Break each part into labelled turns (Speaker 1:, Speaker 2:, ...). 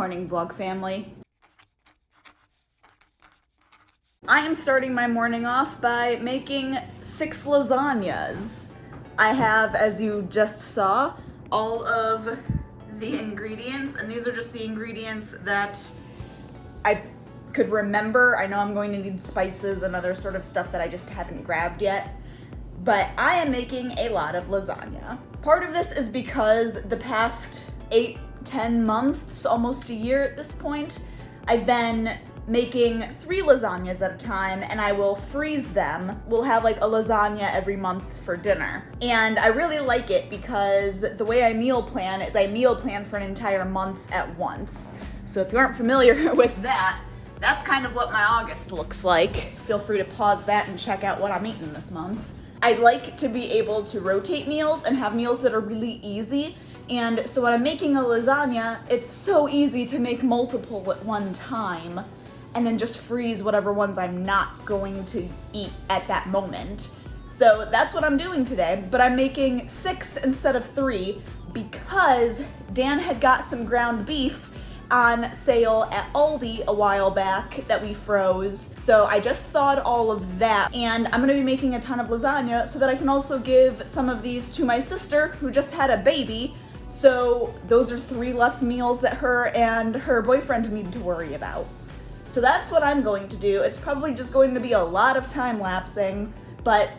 Speaker 1: morning, vlog family. I am starting my morning off by making 6 lasagnas. I have, as you just saw, all of the ingredients, and these are just the ingredients that I could remember. I know I'm going to need spices and other sort of stuff that I just haven't grabbed yet, but I am making a lot of lasagna. Part of this is because the past 8-10 months, almost a year at this point, I've been making 3 lasagnas at a time, and I will freeze them. We'll have like a lasagna every month for dinner. And I really like it because the way I meal plan is I meal plan for an entire month at once. So if you aren't familiar with that, that's kind of what my August looks like. Feel free to pause that and check out what I'm eating this month. I'd like to be able to rotate meals and have meals that are really easy. And so when I'm making a lasagna, it's so easy to make multiple at one time and then just freeze whatever ones I'm not going to eat at that moment. So that's what I'm doing today, but I'm making 6 instead of 3 because Dan had got some ground beef on sale at Aldi a while back that we froze. So I just thawed all of that, and I'm gonna be making a ton of lasagna so that I can also give some of these to my sister who just had a baby. So those are 3 less meals that her and her boyfriend need to worry about. So that's what I'm going to do. It's probably just going to be a lot of time lapsing, but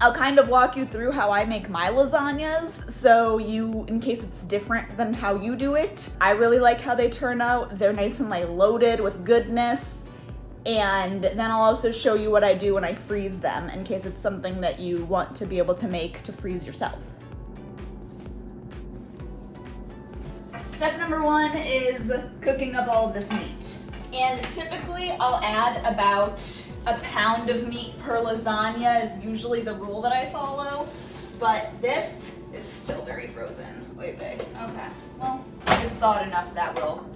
Speaker 1: I'll kind of walk you through how I make my lasagnas, so in case it's different than how you do it. I really like how they turn out. They're nice and like loaded with goodness. And then I'll also show you what I do when I freeze them in case it's something that you want to be able to make to freeze yourself. Step number 1 is cooking up all of this meat. And typically I'll add about a pound of meat per lasagna is usually the rule that I follow, but this is still very frozen, way big. Okay, well, it's thawed enough that will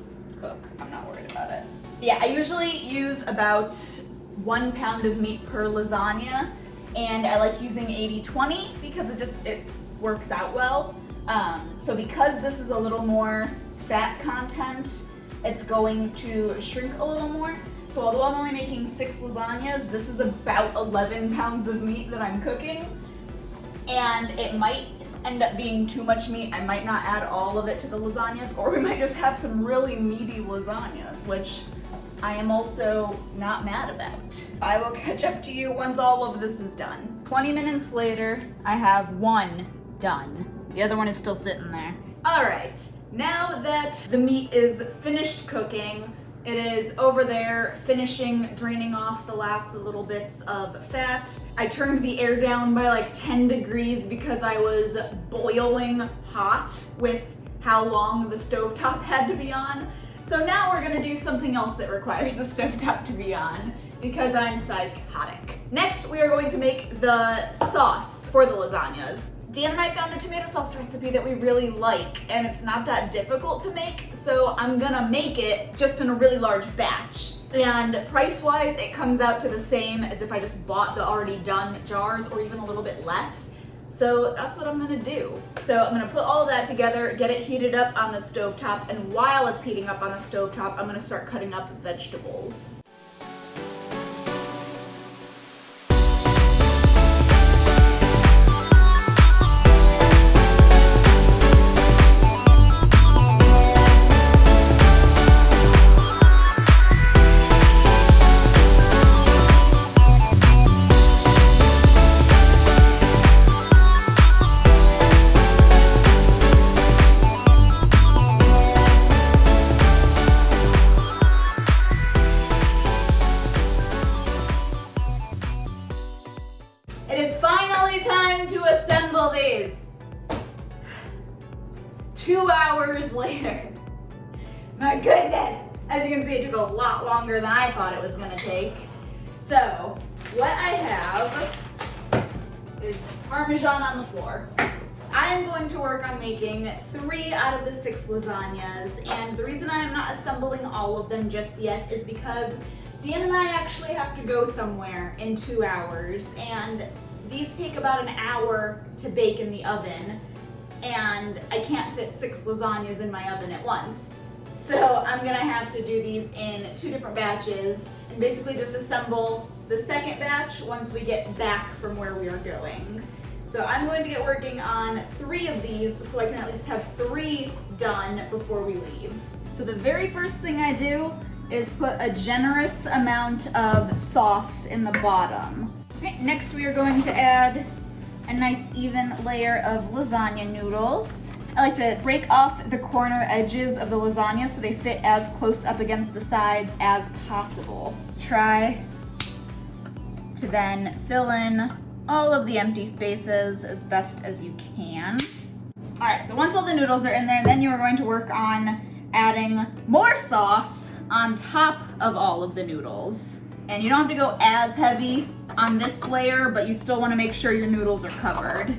Speaker 1: cook. I'm not worried about it. Yeah, I usually use about 1 pound of meat per lasagna, and I like using 80-20 because it works out well. So because this is a little more fat content, it's going to shrink a little more. So although I'm only making 6 lasagnas, this is about 11 pounds of meat that I'm cooking. And it might end up being too much meat. I might not add all of it to the lasagnas, or we might just have some really meaty lasagnas, which I am also not mad about. I will catch up to you once all of this is done. 20 minutes later, I have 1 done. The other one is still sitting there. All right. Now that the meat is finished cooking, it is over there finishing draining off the last little bits of fat. I turned the air down by like 10 degrees because I was boiling hot with how long the stovetop had to be on. So now we're gonna do something else that requires the stovetop to be on because I'm psychotic. Next, we are going to make the sauce for the lasagnas. Dan and I found a tomato sauce recipe that we really like, and it's not that difficult to make, so I'm gonna make it just in a really large batch. And price-wise, it comes out to the same as if I just bought the already done jars, or even a little bit less. So that's what I'm gonna do. So I'm gonna put all of that together, get it heated up on the stovetop, and while it's heating up on the stovetop, I'm gonna start cutting up vegetables. It is finally time to assemble these. 2 hours later. My goodness. As you can see, it took a lot longer than I thought it was gonna take. So, what I have is Parmesan on the floor. I am going to work on making 3 out of the 6 lasagnas, and the reason I am not assembling all of them just yet is because Dan and I actually have to go somewhere in 2 hours, and these take about an hour to bake in the oven, and I can't fit 6 lasagnas in my oven at once. So I'm gonna have to do these in 2 different batches and basically just assemble the second batch once we get back from where we are going. So I'm going to get working on 3 of these so I can at least have 3 done before we leave. So the very first thing I do is put a generous amount of sauce in the bottom. Okay, next we are going to add a nice even layer of lasagna noodles. I like to break off the corner edges of the lasagna so they fit as close up against the sides as possible. Try to then fill in all of the empty spaces as best as you can. All right, so once all the noodles are in there, then you are going to work on adding more sauce on top of all of the noodles. And you don't have to go as heavy on this layer, but you still want to make sure your noodles are covered.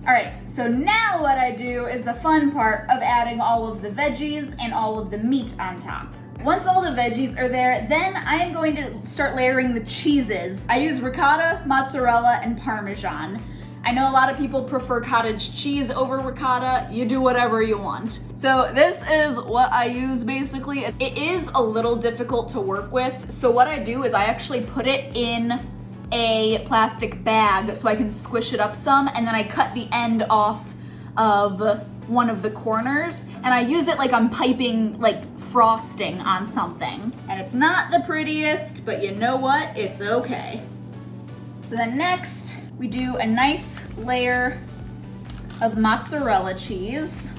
Speaker 1: All right, so now what I do is the fun part of adding all of the veggies and all of the meat on top. Once all the veggies are there, then I am going to start layering the cheeses. I use ricotta, mozzarella, and Parmesan. I know a lot of people prefer cottage cheese over ricotta. You do whatever you want. So this is what I use basically. It is a little difficult to work with. So what I do is I actually put it in a plastic bag so I can squish it up some, and then I cut the end off of one of the corners and I use it like I'm piping like frosting on something. And it's not the prettiest, but you know what? It's okay. So then next we do a nice layer of mozzarella cheese.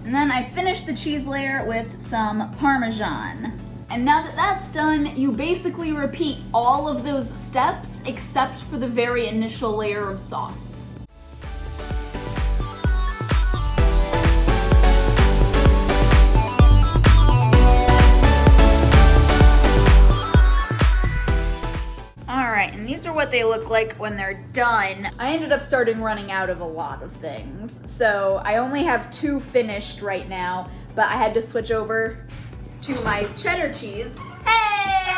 Speaker 1: And then I finish the cheese layer with some Parmesan. And now that that's done, you basically repeat all of those steps except for the very initial layer of sauce. And these are what they look like when they're done. I ended up running out of a lot of things. So I only have 2 finished right now, but I had to switch over to my cheddar cheese. Hey!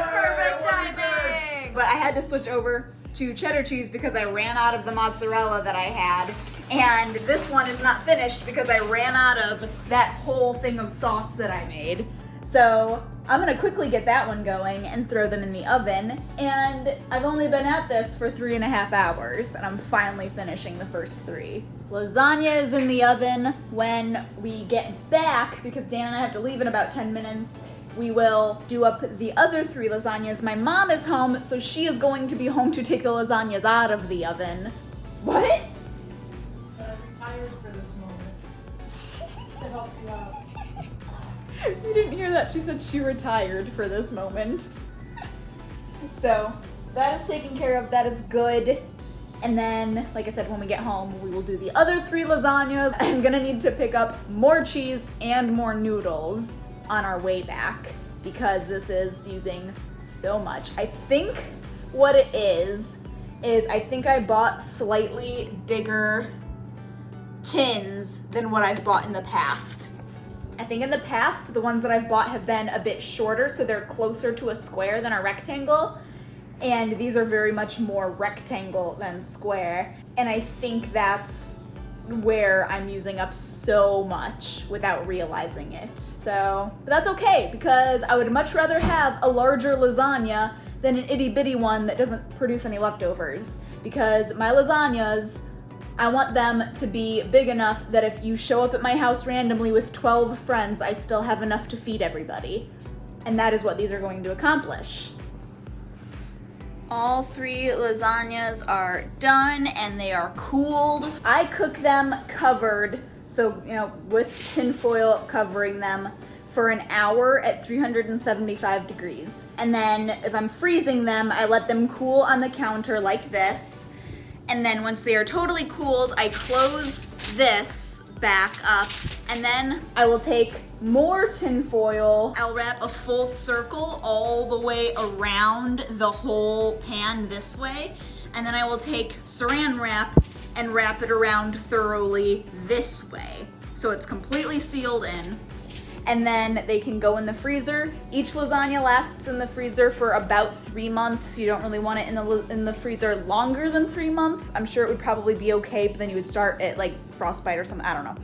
Speaker 1: Perfect timing! But I had to switch over to cheddar cheese because I ran out of the mozzarella that I had. And this one is not finished because I ran out of that whole thing of sauce that I made. So I'm gonna quickly get that one going and throw them in the oven. And I've only been at this for 3.5 hours and I'm finally finishing the first 3. Lasagna is in the oven. When we get back, because Dan and I have to leave in about 10 minutes, we will do up the other 3 lasagnas. My mom is home, so she is going to be home to take the lasagnas out of the oven. What?
Speaker 2: I'm retired for this moment to help you out.
Speaker 1: You didn't hear that. She said she retired for this moment. So that is taken care of. That is good. And then, like I said, when we get home, we will do the other 3 lasagnas. I'm gonna need to pick up more cheese and more noodles on our way back because this is using so much. I think what it is I think I bought slightly bigger tins than what I've bought in the past. I think in the past, the ones that I've bought have been a bit shorter, so they're closer to a square than a rectangle. And these are very much more rectangle than square. And I think that's where I'm using up so much without realizing it. So, but that's okay, because I would much rather have a larger lasagna than an itty bitty one that doesn't produce any leftovers. Because my lasagnas, I want them to be big enough that if you show up at my house randomly with 12 friends, I still have enough to feed everybody. And that is what these are going to accomplish. All 3 lasagnas are done and they are cooled. I cook them covered, so with tin foil covering them for an hour at 375 degrees. And then if I'm freezing them, I let them cool on the counter like this. And then once they are totally cooled, I close this back up, and then I will take more tin foil. I'll wrap a full circle all the way around the whole pan this way, and then I will take saran wrap and wrap it around thoroughly this way, so it's completely sealed in. And then they can go in the freezer. Each lasagna lasts in the freezer for about 3 months. You don't really want it in the freezer longer than 3 months. I'm sure it would probably be okay, but then you would start at like frostbite or something. I don't know.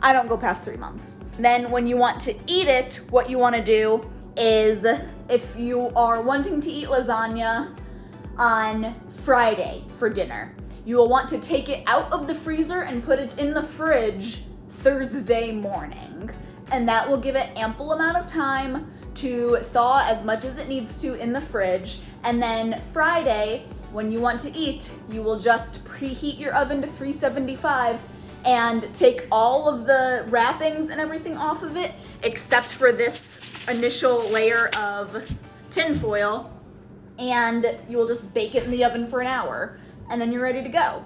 Speaker 1: I don't go past 3 months. Then when you want to eat it, what you want to do is, if you are wanting to eat lasagna on Friday for dinner, you will want to take it out of the freezer and put it in the fridge Thursday morning. And that will give it ample amount of time to thaw as much as it needs to in the fridge. And then Friday, when you want to eat, you will just preheat your oven to 375 and take all of the wrappings and everything off of it, except for this initial layer of tin foil, and you will just bake it in the oven for an hour, and then you're ready to go.